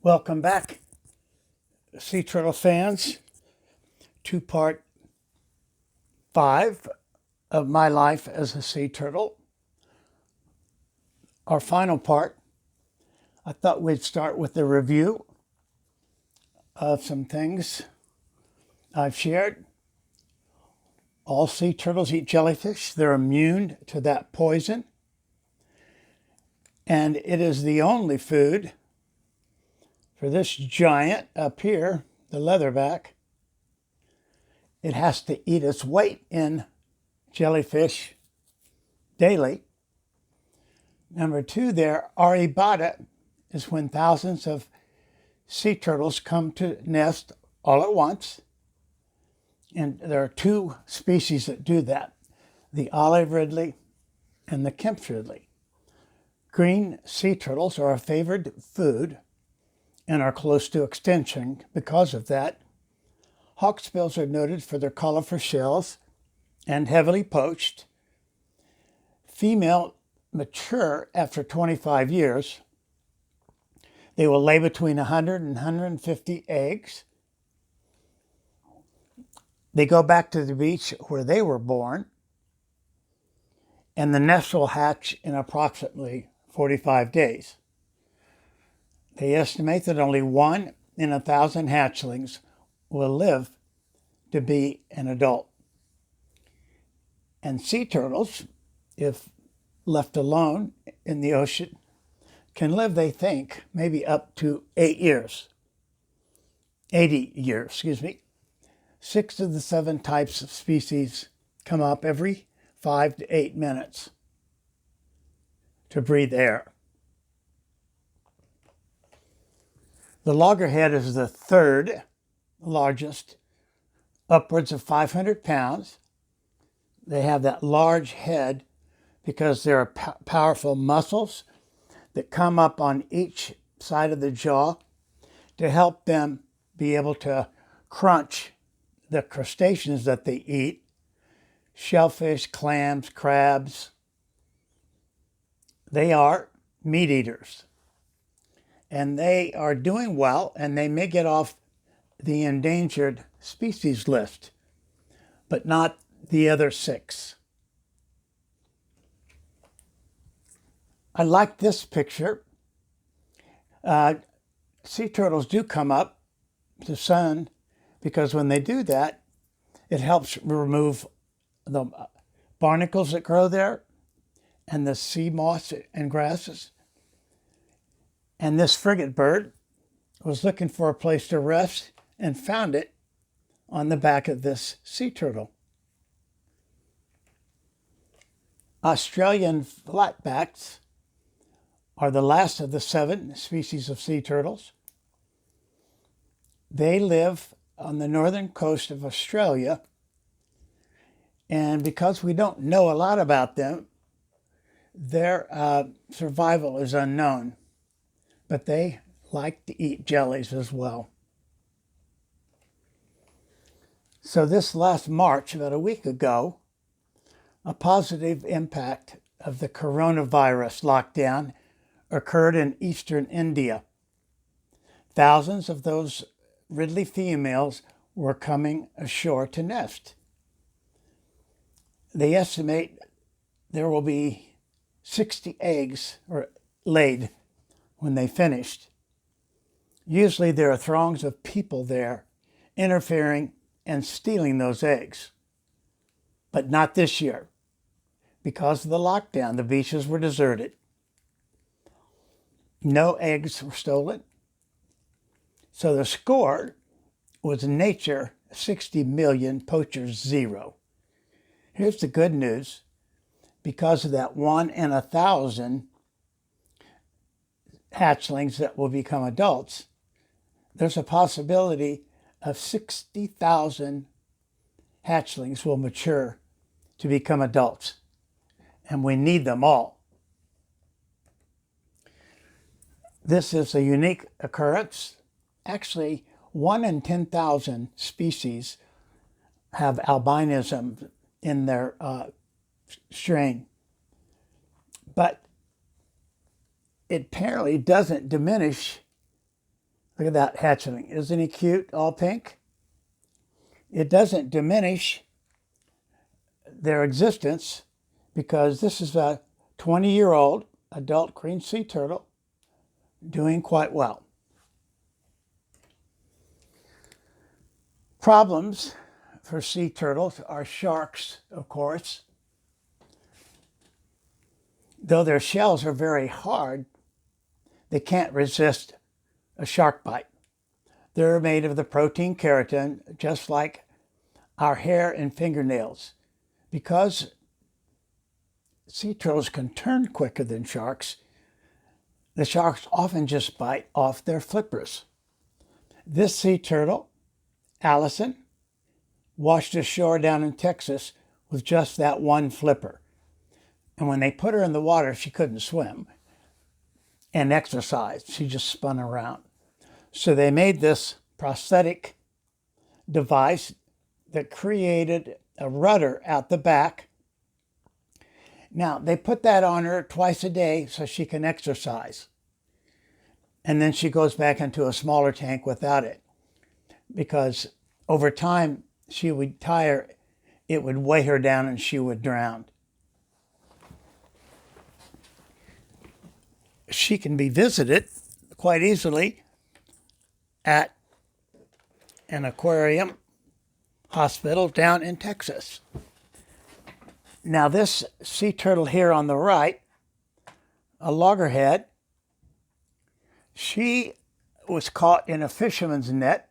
Welcome back, sea turtle fans, to part 5 of my life as a sea turtle. Our final part, I thought we'd start with a review of some things I've shared. All sea turtles eat jellyfish. They're immune to that poison. And it is the only food for this giant up here, the leatherback. It has to eat its weight in jellyfish daily. Number 2 there, aribata, is when thousands of sea turtles come to nest all at once. And there are 2 species that do that, the olive ridley and the Kemp's ridley. Green sea turtles are a favored food and are close to extinction because of that. Hawksbills are noted for their colorful shells and heavily poached. Female mature after 25 years. They will lay between 100 and 150 eggs. They go back to the beach where they were born, and the nest will hatch in approximately 45 days. They estimate that only 1 in 1,000 hatchlings will live to be an adult. And sea turtles, if left alone in the ocean, can live, they think, maybe up to 80 years. 6 of the 7 types of species come up every 5 to 8 minutes to breathe air. The loggerhead is the 3rd largest, upwards of 500 pounds. They have that large head because there are powerful muscles that come up on each side of the jaw to help them be able to crunch the crustaceans that they eat, shellfish, clams, crabs. They are meat eaters. And they are doing well, and they may get off the endangered species list, but not the other 6. I like this picture. Sea turtles do come up to the sun because when they do that, it helps remove the barnacles that grow there and the sea moss and grasses. And this frigate bird was looking for a place to rest and found it on the back of this sea turtle. Australian flatbacks are the last of the 7 species of sea turtles. They live on the northern coast of Australia, and because we don't know a lot about them, their survival is unknown, but they like to eat jellies as well. So this last March, about a week ago, a positive impact of the coronavirus lockdown occurred in eastern India. Thousands of those ridley females were coming ashore to nest. They estimate there will be 60 eggs laid when they finished. Usually there are throngs of people there interfering and stealing those eggs. But not this year. Because of the lockdown, the beaches were deserted. No eggs were stolen. So the score was nature 60 million, poachers 0. Here's the good news. Because of that 1 in 1,000 hatchlings that will become adults, there's a possibility of 60,000 hatchlings will mature to become adults. And we need them all. This is a unique occurrence. Actually, 1 in 10,000 species have albinism in their strain. But it apparently doesn't diminish Look at that hatchling. Isn't he cute, all pink? It doesn't diminish their existence because this is a 20-year-old adult green sea turtle doing quite well. Problems for sea turtles are sharks, of course. Though their shells are very hard, they can't resist a shark bite. They're made of the protein keratin, just like our hair and fingernails. Because sea turtles can turn quicker than sharks, the sharks often just bite off their flippers. This sea turtle, Allison, washed ashore down in Texas with just that one flipper. And when they put her in the water, she couldn't swim and exercise. She just spun around. So they made this prosthetic device that created a rudder out the back. Now, they put that on her twice a day so she can exercise. And then she goes back into a smaller tank without it. Because over time, she would tire, it would weigh her down and she would drown. She can be visited quite easily at an aquarium hospital down in Texas. Now this sea turtle here on the right, a loggerhead, she was caught in a fisherman's net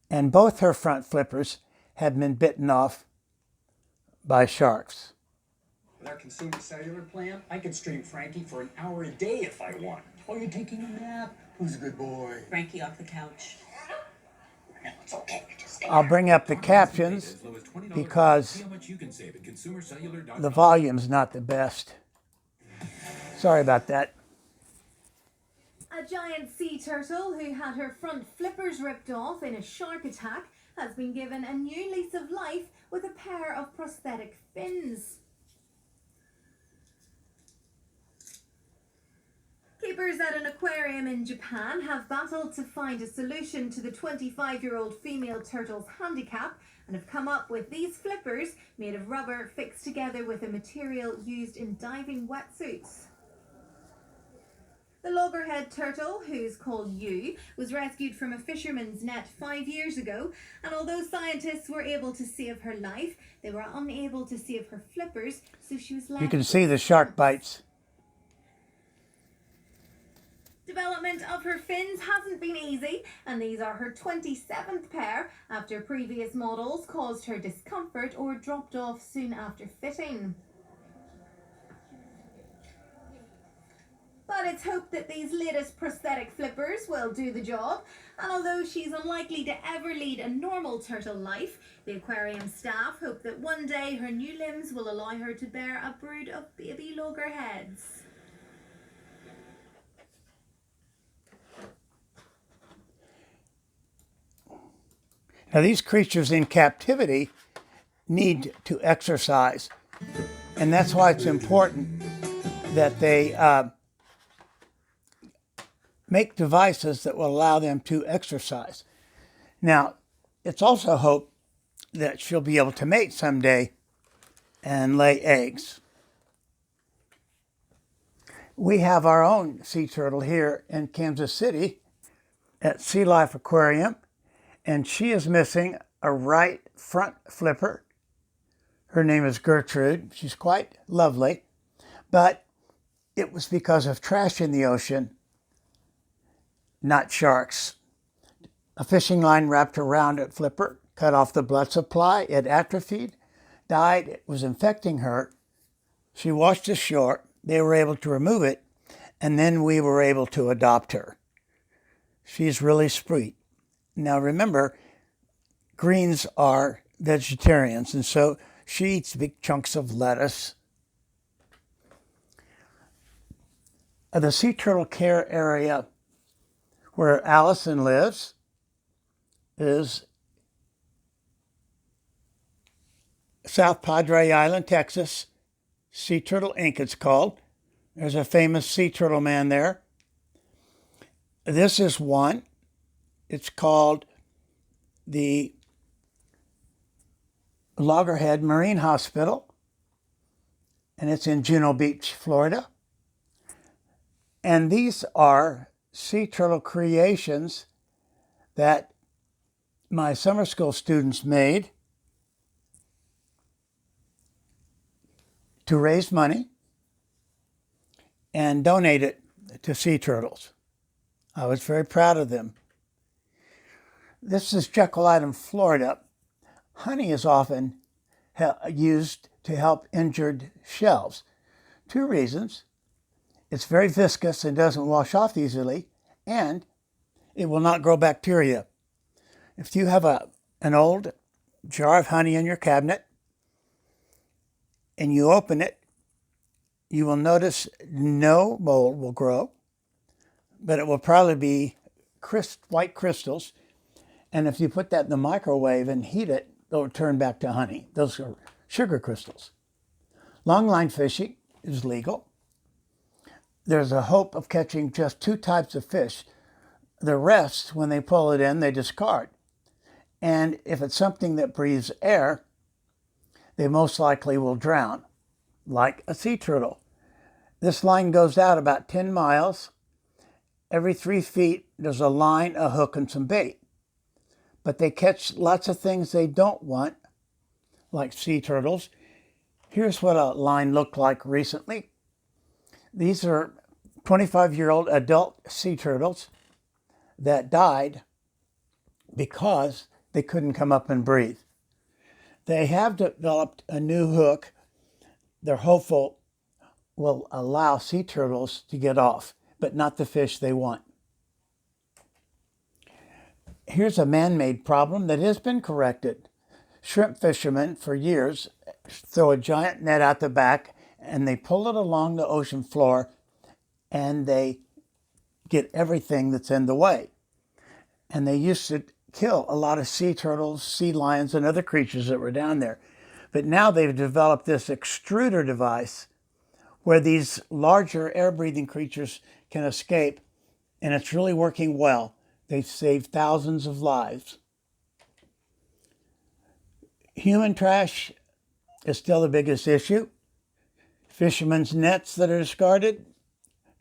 and both her front flippers had been bitten off by sharks. With our consumer cellular plan, I can stream Frankie for an hour a day if I want. Oh, you're taking a nap? Who's a good boy? Frankie off the couch. No, it's okay. Just I'll bring up the captions because the volume's not the best. Sorry about that. A giant sea turtle who had her front flippers ripped off in a shark attack has been given a new lease of life with a pair of prosthetic fins. Keepers at an aquarium in Japan have battled to find a solution to the 25-year-old female turtle's handicap and have come up with these flippers made of rubber fixed together with a material used in diving wetsuits. The loggerhead turtle, who's called Yu, was rescued from a fisherman's net 5 years ago, and although scientists were able to save her life, they were unable to save her flippers, so she was left. You can see the shark bites. Development of her fins hasn't been easy, and these are her 27th pair after previous models caused her discomfort or dropped off soon after fitting. But it's hoped that these latest prosthetic flippers will do the job, and although she's unlikely to ever lead a normal turtle life, the aquarium staff hope that one day her new limbs will allow her to bear a brood of baby loggerheads. Now these creatures in captivity need to exercise, and that's why it's important that they make devices that will allow them to exercise. Now, it's also hoped that she'll be able to mate someday and lay eggs. We have our own sea turtle here in Kansas City at Sea Life Aquarium, and she is missing a right front flipper. Her name is Gertrude. She's quite lovely, but it was because of trash in the ocean, not sharks. A fishing line wrapped around a flipper, cut off the blood supply. It atrophied, died. It was infecting her. She washed ashore. They were able to remove it, and then we were able to adopt her. She's really sweet. Now remember, greens are vegetarians, and so she eats big chunks of lettuce. The sea turtle care area where Allison lives is South Padre Island, Texas. Sea Turtle Inc. it's called. There's a famous sea turtle man there. This is one. It's called the Loggerhead Marine Hospital, and it's in Juno Beach, Florida. And these are sea turtle creations that my summer school students made to raise money and donate it to sea turtles. I was very proud of them. This is Jekyll Island, Florida. Honey is often used to help injured shells. Two reasons. It's very viscous and doesn't wash off easily, and it will not grow bacteria. If you have an old jar of honey in your cabinet and you open it, you will notice no mold will grow, but it will probably be white crystals. And if you put that in the microwave and heat it, they'll turn back to honey. Those are sugar crystals. Longline fishing is legal. There's a hope of catching just 2 types of fish. The rest, when they pull it in, they discard. And if it's something that breathes air, they most likely will drown, like a sea turtle. This line goes out about 10 miles. Every 3 feet, there's a line, a hook, and some bait. But they catch lots of things they don't want, like sea turtles. Here's what a line looked like recently. These are 25-year-old adult sea turtles that died because they couldn't come up and breathe. They have developed a new hook they're hopeful will allow sea turtles to get off, but not the fish they want. Here's a man-made problem that has been corrected. Shrimp fishermen for years throw a giant net out the back and they pull it along the ocean floor and they get everything that's in the way. And they used to kill a lot of sea turtles, sea lions, and other creatures that were down there. But now they've developed this extruder device where these larger air-breathing creatures can escape, and it's really working well. They've saved thousands of lives. Human trash is still the biggest issue. Fishermen's nets that are discarded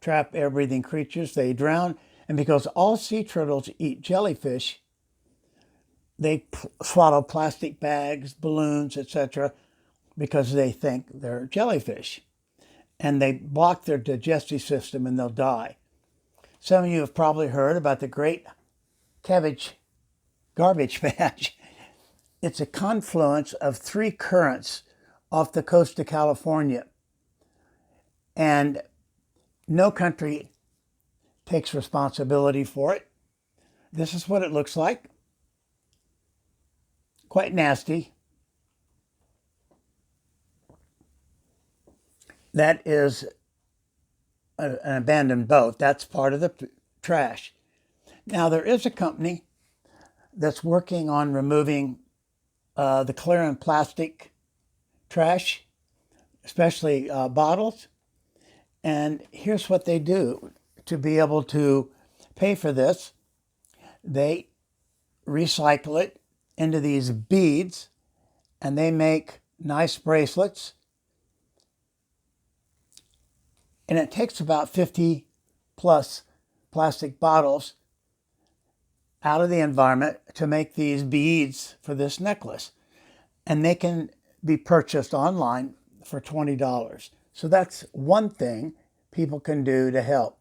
trap air-breathing creatures. They drown. And because all sea turtles eat jellyfish, they swallow plastic bags, balloons, etc., because they think they're jellyfish. And they block their digestive system and they'll die. Some of you have probably heard about the Great Garbage Patch. It's a confluence of 3 currents off the coast of California. And no country takes responsibility for it. This is what it looks like. Quite nasty. That is an abandoned boat. That's part of the trash. Now, there is a company that's working on removing the clear and plastic trash, especially bottles. And here's what they do to be able to pay for this. They recycle it into these beads, and they make nice bracelets. And it takes about 50 plus plastic bottles out of the environment to make these beads for this necklace. And they can be purchased online for $20. So that's one thing people can do to help.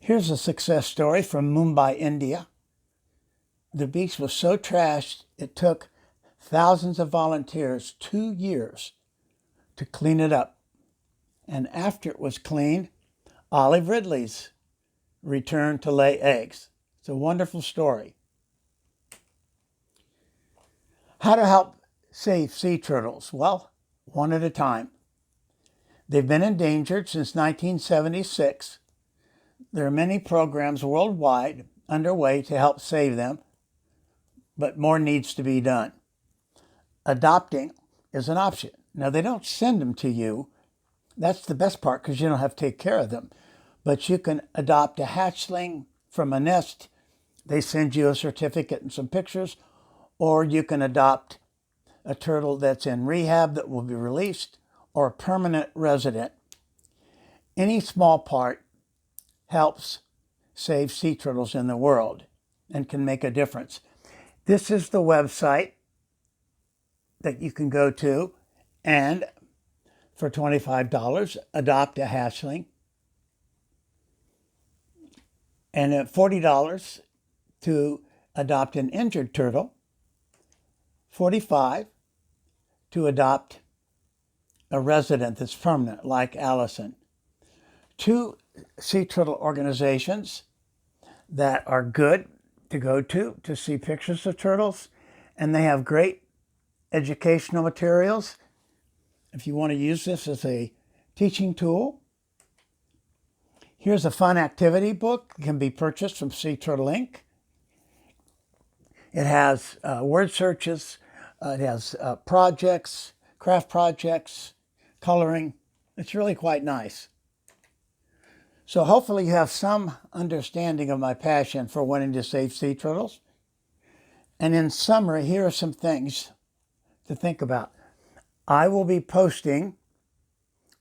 Here's a success story from Mumbai, India. The beach was so trashed, it took thousands of volunteers 2 years to clean it up. And after it was cleaned, olive ridleys returned to lay eggs. It's a wonderful story. How to help save sea turtles? Well, one at a time. They've been endangered since 1976. There are many programs worldwide underway to help save them, but more needs to be done. Adopting is an option. Now, they don't send them to you. That's the best part because you don't have to take care of them. but you can adopt a hatchling from a nest. They send you a certificate and some pictures, or you can adopt a turtle that's in rehab that will be released, or a permanent resident. Any small part helps save sea turtles in the world and can make a difference. This is the website that you can go to, and for $25, adopt a hatchling, and at $40 to adopt an injured turtle, $45 to adopt a resident that's permanent, like Allison. 2 sea turtle organizations that are good to go to see pictures of turtles, and they have great educational materials. If you want to use this as a teaching tool, here's a fun activity book. It can be purchased from Sea Turtle Inc. It has word searches, it has projects, craft projects, coloring. It's really quite nice. So hopefully you have some understanding of my passion for wanting to save sea turtles. And in summary, here are some things to think about. I will be posting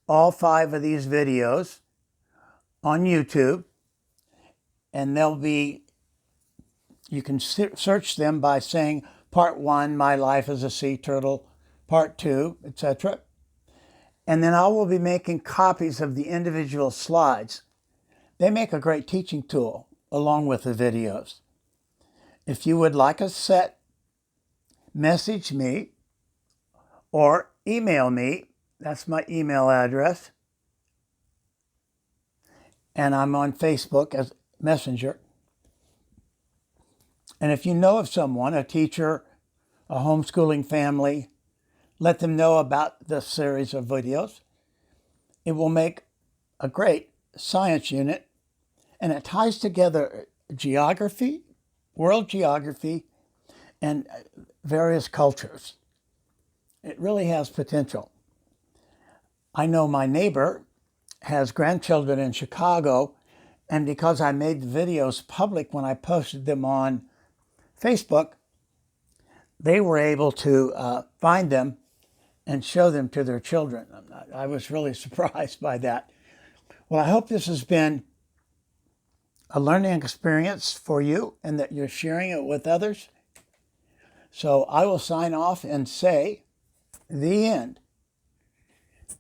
all 5 of these videos on YouTube, and you can search them by saying Part 1, My Life as a Sea Turtle, Part 2, etc. And then I will be making copies of the individual slides. They make a great teaching tool along with the videos. If you would like a set, message me or email me. That's my email address. And I'm on Facebook as Messenger. And if you know of someone, a teacher, a homeschooling family, let them know about this series of videos. It will make a great science unit, and it ties together geography, world geography, and various cultures. It really has potential. I know my neighbor has grandchildren in Chicago, and because I made the videos public when I posted them on Facebook, they were able to find them and show them to their children. I was really surprised by that. Well, I hope this has been a learning experience for you and that you're sharing it with others. So I will sign off and say, the end.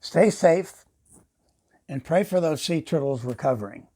Stay safe and pray for those sea turtles recovering.